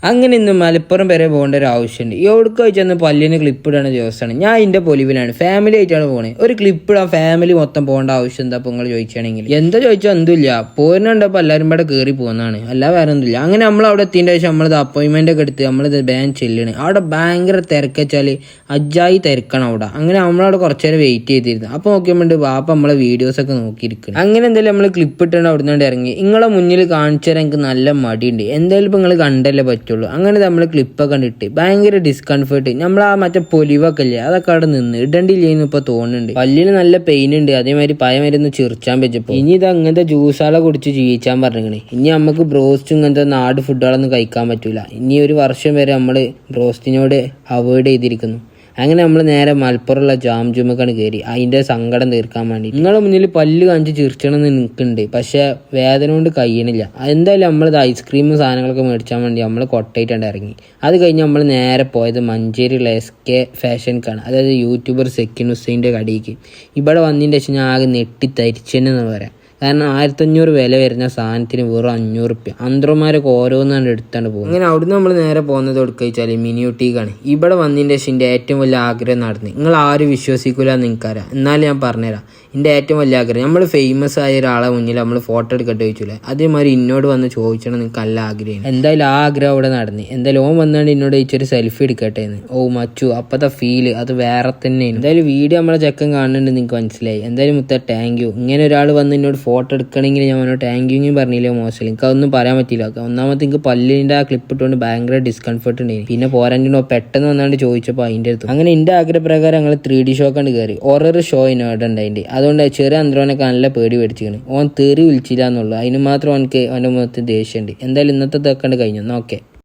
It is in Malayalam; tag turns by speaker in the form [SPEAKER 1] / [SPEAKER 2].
[SPEAKER 1] അങ്ങനെ ഇന്ന് മലപ്പുറം വരെ പോകേണ്ട ഒരു ആവശ്യമുണ്ട്. എവിടേക്ക് വെച്ചാൽ പല്ലിന് ക്ലിപ്പ് ഇടുന്ന ദിവസമാണ്. ഞാൻ ഇതിന്റെ പൊലിവിലാണ്, ഫാമിലി ആയിട്ടാണ് പോണേ. ഒരു ക്ലിപ്പ് ഇടാൻ ഫാമിലി മൊത്തം പോകേണ്ട ആവശ്യം എന്താ നിങ്ങൾ ചോദിച്ചാണെങ്കിൽ എന്താ ചോദിച്ചാൽ എന്തുമില്ല, പോരുന്നുണ്ടപ്പോൾ എല്ലാവരും ഇവിടെ കയറി പോകുന്നതാണ്, അല്ല വേറെ ഒന്നുമില്ല. അങ്ങനെ നമ്മൾ അവിടെ എത്തിയതിന്റെ ശേഷം നമ്മളത് അപ്പോയിന്റ്മെന്റ് ഒക്കെ എടുത്ത് നമ്മളിത് ബാൻ ചെല്ലാണ്. അവിടെ ഭയങ്കര തിരക്കെച്ചാൽ അജായി തിരക്കണം അവിടെ. അങ്ങനെ നമ്മളവിടെ കുറച്ചു നേരം വെയിറ്റ് ചെയ്തിരുന്നു. അപ്പോൾ നോക്കിയപ്പോൾ വാപ്പ നമ്മളെ വീഡിയോസ് ഒക്കെ നോക്കിയിരിക്കണം. അങ്ങനെ എന്തായാലും നമ്മൾ ക്ലിപ്പ് ഇട്ടുണ്ട് അവിടെ നിന്ന് ഇറങ്ങി. നിങ്ങളെ മുന്നിൽ കാണിച്ചു തരാൻ എനിക്ക് നല്ല മടിയുണ്ട്. എന്തായാലും ഇപ്പൊ നിങ്ങൾ കണ്ടല്ലേ പറ്റുള്ളൂ. അങ്ങനെ നമ്മൾ ക്ലിപ്പൊക്കെ കണ്ടിട്ട് ഭയങ്കര ഡിസ്കംഫേർട്ട്. നമ്മൾ ആ മറ്റേ പൊലിവൊക്കെ ഇല്ലേ അതൊക്കെ അവിടെ നിന്ന് ഇടണ്ടില്ലേന്ന് ഇപ്പൊ തോന്നുന്നുണ്ട്. പല്ലിന് നല്ല പെയിൻ ഉണ്ട്. അതേമാതിരി പയമരുന്ന് ചിറിച്ചാൻ പറ്റപ്പോ ഇനി ഇത് അങ്ങനത്തെ ജ്യൂസാളെ കുടിച്ച് ജീവിച്ചാൻ പറഞ്ഞേ. ഇനി നമുക്ക് ബ്രോസ്റ്റ് ഇങ്ങനത്തെ നാട് ഫുഡുകളൊന്നും കഴിക്കാൻ പറ്റൂല. ഇനി ഒരു വർഷം വരെ നമ്മൾ ബ്രോസ്റ്റിനോട് അവോയ്ഡ് ചെയ്തിരിക്കുന്നു. അങ്ങനെ നമ്മൾ നേരെ മലപ്പുറമുള്ള ജാം ജുമക്കാണ് കയറി അതിന്റെ സങ്കടം തീർക്കാൻ വേണ്ടി. നിങ്ങളുടെ മുന്നിൽ പല്ല് കാണിച്ച് ചിരിച്ചണമെന്ന് നിൽക്കുന്നുണ്ട്, പക്ഷെ വേദന കൊണ്ട് കഴിയണില്ല. എന്തായാലും നമ്മളിത് ഐസ്ക്രീമും സാധനങ്ങളൊക്കെ മേടിച്ചാൻ വേണ്ടി നമ്മൾ കൊട്ടയിട്ടുണ്ട് ഇറങ്ങി. അത് കഴിഞ്ഞ് നമ്മൾ നേരെ പോയത് മഞ്ചേരിയുള്ള SK ഫാഷൻക്കാണ്, അതായത് യൂട്യൂബർ സെക്കിൻ ഹുസൈൻ്റെ കടയ്ക്ക്. ഇവിടെ വന്നതിൻ്റെ ശേഷം ഞാൻ ആകെ നെട്ടിത്തരിച്ചെന്ന് പറയാം. കാരണം 1500 വില വരുന്ന സാധനത്തിന് വെറും 500 റുപ്യ. അന്ത്രന്മാരൊക്കെ ഓരോന്നാണ് എടുത്താണ്ട് പോകും. അങ്ങനെ അവിടുന്ന് നമ്മൾ നേരെ പോകുന്നത് എടുക്കുക വെച്ചാൽ മിനിയൂട്ടിക്കാണ്. ഇവിടെ വന്നതിൻ്റെ ശേഷം എൻ്റെ ഏറ്റവും വലിയ ആഗ്രഹം നടന്നു. നിങ്ങൾ ആരും വിശ്വസിക്കില്ല എന്ന് നിങ്ങൾക്കറിയാം, എന്നാലും ഞാൻ പറഞ്ഞുതരാം. എൻ്റെ ഏറ്റവും വലിയ ആഗ്രഹം, നമ്മൾ ഫേമസ് ആയ ഒരാളെ മുന്നിൽ നമ്മൾ ഫോട്ടോ എടുക്കട്ടെ ചോദിച്ചില്ലേ, അതേമാതിരി എന്നോട് വന്ന് ചോദിച്ചണം നിങ്ങൾക്ക് നല്ല ആഗ്രഹം. എന്തായാലും ആ ആഗ്രഹം അവിടെ നടന്നു. എന്തായാലും ഓൻ വന്നാണ്ട് എന്നോട് ചോദിച്ചൊരു സെൽഫി എടുക്കട്ടെ എന്ന്. ഓ മച്ചു, അപ്പത്തെ ഫീല് അത് വേറെ തന്നെയാണ്. എന്തായാലും വീഡിയോ നമ്മളെ ചെക്കൻ കാണുന്നുണ്ട്, നിങ്ങൾക്ക് മനസ്സിലായി. എന്തായാലും മുത്ത താങ്ക് യു. ഇങ്ങനെ ഒരാൾ വന്ന് എന്നോട് ഫോട്ടോ എടുക്കണമെങ്കിൽ ഞാൻ അവനോട് താങ്ക് യു പറഞ്ഞില്ലേ മോശം. എനിക്ക് അതൊന്നും പറയാൻ പറ്റില്ല. ഒന്നാമത്തെ എനിക്ക് പല്ലിൻ്റെ ആ ക്ലിപ്പ് ഇട്ടുകൊണ്ട് ഭയങ്കര ഡിസ്കംഫർട്ട് ഉണ്ടായിരുന്നു. പിന്നെ പോരാണ്ടോ പെട്ടെന്ന് വന്നാണ്ട് ചോദിച്ചപ്പോൾ അതിൻ്റെ അടുത്ത് അങ്ങനെ എൻ്റെ ആഗ്രഹപ്രകാരം ഞങ്ങൾ 3D ഷോ കണ്ട് കയറി. ഓരോ ഷോ ഇവിടെ ഉണ്ടായിട്ട് അതുകൊണ്ട് ചെറിയ അന്ത്രോനൊക്കെ നല്ല പേടി മേടിച്ചിരിക്കണം. ഓൻ തെറി വിളിച്ചില്ല എന്നുള്ളൂ, അതിന് മാത്രം അവനക്ക് അവൻ്റെ മുഖത്ത് ദേഷ്യമുണ്ട്. എന്തായാലും ഇന്നത്തെ തക്കണ്ട് കഴിഞ്ഞു. ഓക്കെ.